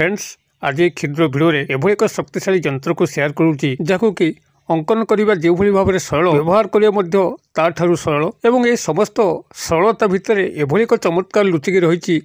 Friends आज क्षुद्र video एभली एक शक्तिशाली यंत्र को शेयर करुच्ची जहाँ कि अंकन करने जो भाव में सरल व्यवहार करने सरल एवं ये समस्त सरलता भितर एभली एक चमत्कार लुचिकी रही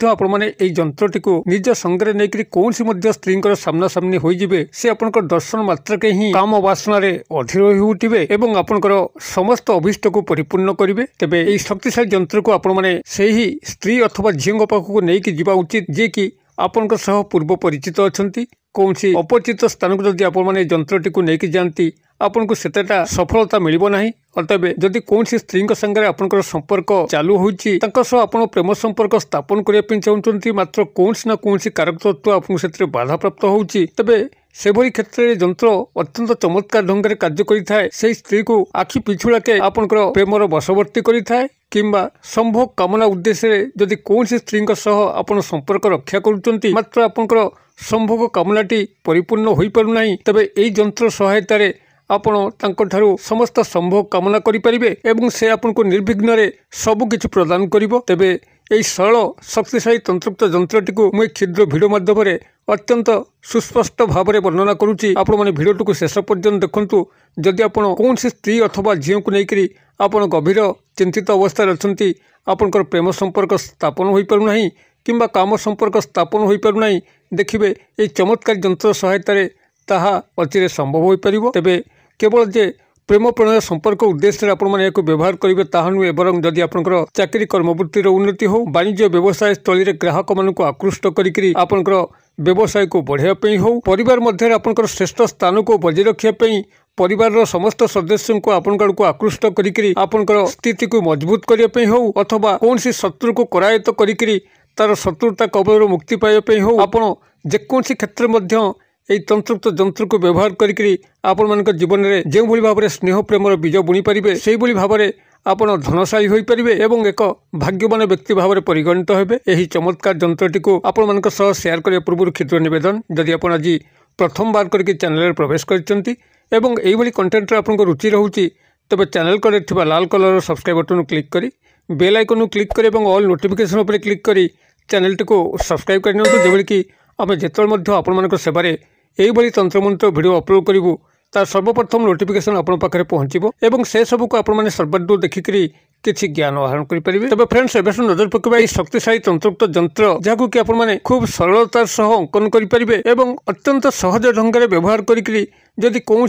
आपने यंत्रटी को निज संगे नहीं कौन स्त्री सामना सामनी होइजिबे से आपनकर दर्शन मात्रके ही काम वासना अधीर हो उठिबे एवं आपनकर समस्त अभीष्ट को परिपूर्ण करिवे। तेबे एई शक्तिशाली यंत्र को आपने से ही स्त्री अथवा झीओं पाखक नहीं जावा उचित जे कि आपनकर सह पूर्व परिचित अछंती कौन सी अपरिचित स्थान को जदि आपने यंत्रटी को लेकिन जाती आपन को सेटा सफलता मिलिबो नाही। अतएव जदि कौन सी स्त्री संगे आपनकर संपर्क चालू होइछि तांका सह आपण प्रेम संपर्क स्थापन करिया पे चाहउछंती मात्र कौन ना कौन कारक तत्व आपन सेत्रे बाधा प्राप्त होउछि तबे सेभली क्षेत्र में यंत्र अत्यंत चमत्कार ढंग से कार्य करिथाय। से स्त्री को आखि पिछुड़ाके आपनकर प्रेमर वशवर्ती करिथाय किंबा संभोग कामना उद्देश्य जदि कौन स्त्री सह आपण संपर्क रक्षा करुचंती मात्र आपनकर संभोग कामनाटी परिपूर्ण हो पारना तबे एई यंत्र सहायतार आपण तांको ठारू समस्त संभोग कामना करिपारिबे एवं से आपन को निर्विघ्न रे सब किछि प्रदान करिवो। तेबे एई सरल शक्तिशाली तंत्रुक्त यंत्रटी को मुझे क्षुद्र भिडियो माध्यम अत्यंत सुस्पष्ट भाव में वर्णना करुच्ची। आपण माने भिडियोटी को शेष पर्यंत देखंतु। जदि आपण कौन स्त्री अथवा झीओं को लेकर आपण गभीर चिंतित अवस्था अच्छी आपनकर प्रेम संपर्क स्थापन हो पारना किंबा काम संपर्क स्थापन हो पारना देखिए ये चमत्कार यंत्र सहायतार ताहा अचिरे संभव हो पार। तेबे केवल जे प्रेम प्रणय संपर्क उद्देश्य आपने व्यवहार करेंगे ताहा नुहे बरं जदि आपंकर चाकरी कर्मवृत्तिर उन्नति हो वाणिज्य व्यवसाय स्थली में ग्राहक मान आकृष्ट करी आपंकर व्यवसाय को बढ़ाई हो परिवार मध्य आपंकर श्रेष्ठ स्थान को बजाय रखापी परिवार समस्त सदस्य को आपन को आकृष्ट करी आपंकर स्थिति को मजबूत करने हो अथवा कौन सी शत्रु को करायत्त करी तार शत्रुता कबल मुक्ति पाइबापी हो आपण जेकोसी क्षेत्र में यही तंत्रुक्त यंत्र को व्यवहार करी आपण मान जीवन में जो भाव में स्नेह प्रेमर बीज बुणी पारे से भाव में आप धनशाली हो पारे एवं एक भाग्यवान व्यक्ति भाव में परिगणित हेबे। यही चमत्कार यंत्रटी को आपण मान सह शेयर करने पूर्व क्षुद्र निवेदन जदि आप आज प्रथम बार करके चैनल प्रवेश करछंती एवं एही कंटेंट आपन रुचि रहउची तबे चैनल करे थिबा लाल कलर सब्सक्राइब बटन क्लिक करी बेल आइकन क्लिक करी एवं ऑल नोटिफिकेशन उपर क्लिक करी चैनल टी को सब्सक्राइब करने जेभली कि आम जिते आपण सेवार यही तंत्रमंत्र वीडियो अपलोड करूँ तार सर्वप्रथम नोटिफिकेशन आपण पाखे पहुँचो एवं से सब को आपण सर्वादूर देखिकी किसी ज्ञान आहरण करेंगे। तब फ्रेंड्स एवं नजर पकड़ा शक्तिशाली तंत्रुक्त यंत्र जहाँ कि आपने खूब सरलतार सह अंकन करेंगे एवं अत्यंत सहज ढंग से व्यवहार करी कौन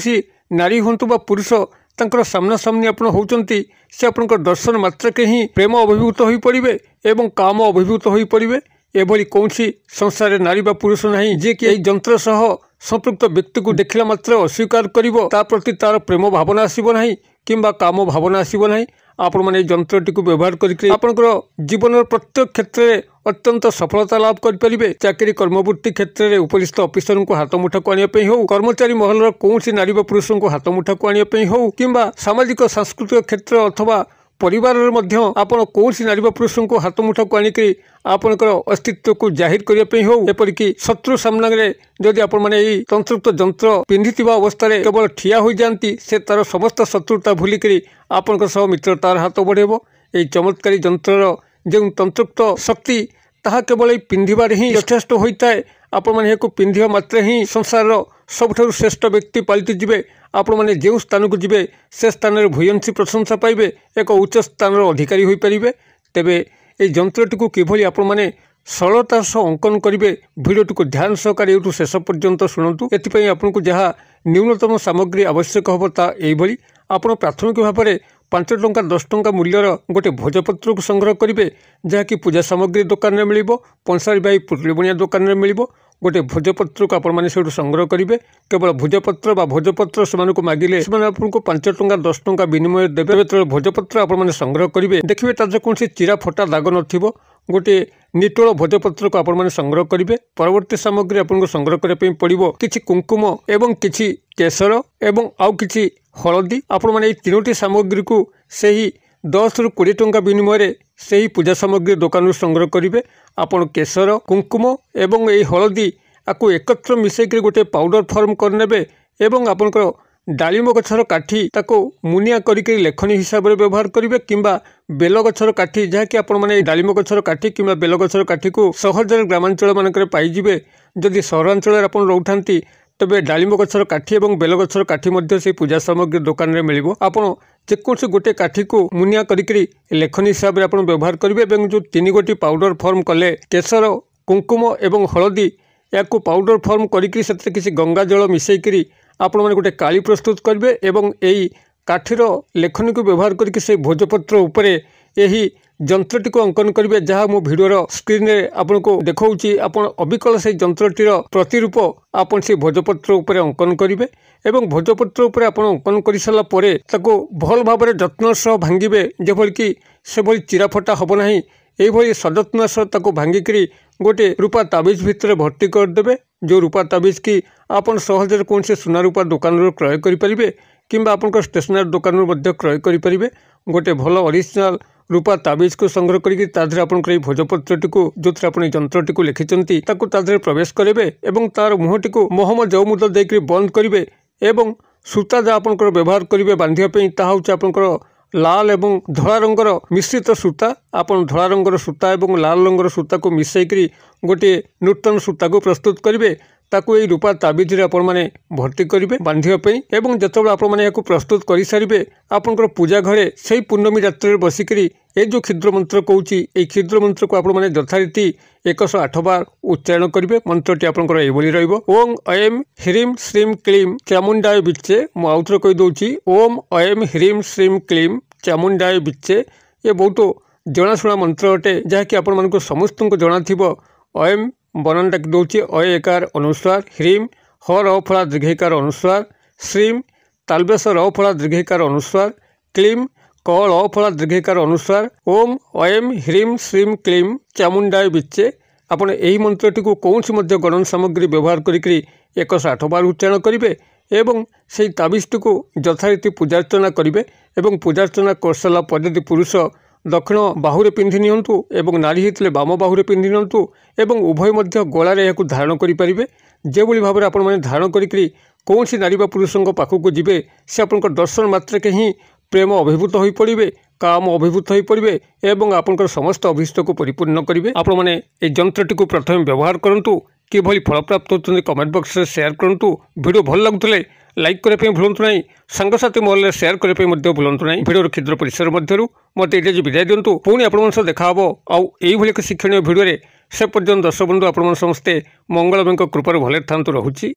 नारी हूँ बा पुरुष तांकर सामना सामनी आपण होउचंती से आपनकर दर्शन मात्रके ही प्रेम अभिभूत हो पड़े एवं काम अभिभूत हो पड़े। एभली कौन संसार नारी बा पुरुष नहीं जे कि यंत्र सह संपृक्त व्यक्ति को देखला मात्र अस्वीकार करिवो ता प्रति तार प्रेम भावना आसीबो नहीं किंबा काम भावना आसीबो नहीं। आपण माने यंत्रटी को व्यवहार करके आपनकर जीवन प्रत्येक क्षेत्र में अत्यंत सफलता लाभ करें। चाकरी कर्मवृत्ति क्षेत्र में उपरिस्थ अफिसर को हाथ मुठा को आने हो कर्मचारी महल कौन नारी बा पुरुष को हाथ मुठा को आने हो किंबा सामाजिक सांस्कृतिक क्षेत्र अथवा परिवार मध्य आपण कौन नारी बा पुरुष को हाथ मुठा को आनिक आपनकर अस्तित्व को जाहिर करने हो एपरिक शत्रु सामने जदि आपण माने तंत्रुक्त यंत्र पिंधि अवस्था केवल ठिया हो जाती से तार समस्त शत्रुता भूलिक आपन सह मित्रतार हाथ बढ़ेब। यही चमत्कारी यंत्र जो तंत्रुक्त शक्ति ताहा केवल पिंधिबार ही यथेष्ट होता है। आपण माने को पिंधिबा मात्र ही संसार सबुठारु श्रेष्ठ व्यक्ति पलटि जिबे। आपण माने जो स्थान को जिबे से स्थान में भूयसी प्रशंसा पाइबे एक उच्च स्थान अधिकारी हो पारिबे। तेबे ये यंत्रटी को किभली आपण माने सरलता सह अंकन करेंगे भिडियोटी को ध्यान सहकार यूट्यूब शेष पर्यंत शुणु। एथिपाई आपको जहाँ न्यूनतम सामग्री आवश्यक हम ताही आप प्राथमिक भाव में 5 टंका 10 टंका मूल्यर गोटे भोजपत्र को संग्रह करेंगे जहाँकि पूजा सामग्री दुकान में मिल पंसारी भाई पुटली बुणिया दुकान में मिल गोटे भोजपत्र को आपने संग्रह करेंगे। केवल भोजपत्र बा भोजपत्र से मागिले आपको 5 टंका 10 टंका विनिमय देवे तो भोजपत्र आपने संग्रह करेंगे देखिए तार कौन चिरा फटा दाग न गोटे निटोल भोजपत्र को आपने संग्रह करेंगे। परवर्ती सामग्री आपको संग्रह करने पड़ो किसी कुंकुम एवं किसी केसर एवं आउ किसी हलदी आपण मैंने तीनोटी सामग्री को सही 10 ରୁ 20 टंका विनिमय से ही पूजा सामग्री दुकान संग्रह करेंगे। आपण केसर कुंकुम एवं यही हलदी आपको एकत्र मिसेक गोटे पाउडर फॉर्म करने एवं आपंकर डालिम गछर काठी ताको मुनिया करिके लेखनी हिसाब रे व्यवहार करिवे किंबा बेल गछर काठी जहाँकि आपण माने डालिम गछर काठी किंबा बेल गछर काठी को सहजरे ग्रामांचल मानकरे पाइजिबे। जदि सहरांचल आपण रहउथांती तबे डालिम गछर काठी और बेल गछर काठी मध्य से पूजा सामग्री दुकान में मिलिबो। आपण जेकोसी गोटे काठी को मुनिया करिके लेखनी हिसाब रे आपण व्यवहार करिवे एवं जो 3 गोटी पाउडर फॉर्म कले केसर कुंकुम एवं हलदी या पाउडर फॉर्म करिके सेते किसी गंगा जल मिसेइकरी आपण माने गोटे काली प्रस्तुत करेंगे एवं यही काठीर लेखनी को व्यवहार करके से भोजपत्र उपरे यही जंत्रटी को अंकन करेंगे जहाँ मो भिडर स्क्रीन रे आपन को देखौची। आपण अबिकल से जंत्रटीर प्रतिरूप आपण से भोजपत्र उपरे अंकन करेंगे एवं भोजपत्र उपरे आपण अंकन कर सारा परे ताको भल भाव में जत्न सह भांगिबे जेभली कि से भली चिराफटा हब नाही। यही सजत्न सह ताको भांगिकरी गोटे रूपा ताबिज भितर भर्ती करदेवे। जो रूपा ताबिज की आपन सहजरे कौन से सुना रूपा दुकान क्रय करेंगे किंबा आपन स्टेशनरी दुकान क्रय करेंगे। गोटे भल ओरिजिनल रूपा ताबिज को संग्रह करके ताधे आपंकर भोजपत्रटी को जो थे अपने जंत्रटी को लिखिंट ताधे प्रवेश करेंगे और तार मुहटी को महम जौमुद देकर बंद करेंगे एवं सूता जहाँ आपंकर व्यवहार करेंगे बांधापी ताकि आपंकर लाल एवं धला रंगर मिश्रित सूता आपन धला रंगर सूता एवं लाल रंगर सूता को मिसईकरी गोटे नूतन सूता को प्रस्तुत करेंगे ताकू यही रूपा ताबिज आपण मैंने भर्ती करेंगे बांधापी एवं जो आपने प्रस्तुत कर सारे आपंकर पूजा घरे से पूर्णमी रात्रि बसिकी ये जो क्षुद्र मंत्र कहूँ ये क्षुद्र मंत्र को आपण मैंने यथारीति 108 बार उच्चारण करेंगे। मंत्रटी आपंकर एभली रहिबो ओम ऐम ह्रीम श्रीम क्लीम चामुंडाय बिच्चे। मु आउथरे कहि दउची ओम ऐम ह्रीम श्रीम क्लीम चामुंडाय बिच्चे। ये बहुत जनाशुना मंत्र अटे जहाँकि आपण मानक समस्त को जना थिबो। ऐम बनन डाक दउची अ एकार अनुस्वार ह्रीम ह र फला दीर्घकार अनुस्वार श्रीम तालबेस र फला दीर्घकार अनुस्वार क्लीम क ल फला दीर्घकार अनुस्वार ओम ऐम ह्रीम श्रीम क्लीम चामुंडाय बिच्चे। आपण यही मंत्रटी को कौन सी गणन सामग्री व्यवहार करी 108 बार उच्चारण करेंगे एवं से ताबिजटी को यथारीति पूजार्चना करेंगे एवं पूजार्चना कर सारा पर यदि पुरुष दक्षिण बाहुरे पिंधि नियंतु एवं नारी होते बाम बाहुरे पिंधि नियंतु एवं उभय मध्य गलार यह धारण करेंगे। जो भाव में आपण धारण करी कौन सी नारी पुरुषों पाखक जीवे से आप दर्शन मात्रके ही प्रेम अभिभूत हो पड़े काम अभिभूत हो पड़े एवं आपंकर समस्त अभीष्ट को परिपूर्ण करेंगे। आपण मैंने ये जंत्रटी को प्रथम व्यवहार करूँ किभली फल प्राप्त होते कमेंट बॉक्स में शेयर करूँ। वीडियो भल लगुले लाइक करने भूलु ना सांगसाथी महल में शेयर करने भूलु ना। वीडियो क्षुद्र परिसर मध्य मत ये विदाय दिंतु पुणी आप देखा आउ एक शिक्षणीय भिडियो से पर्यटन दर्शक बंधु आप समस्ते मंगलमय कृपार भले था रहुची।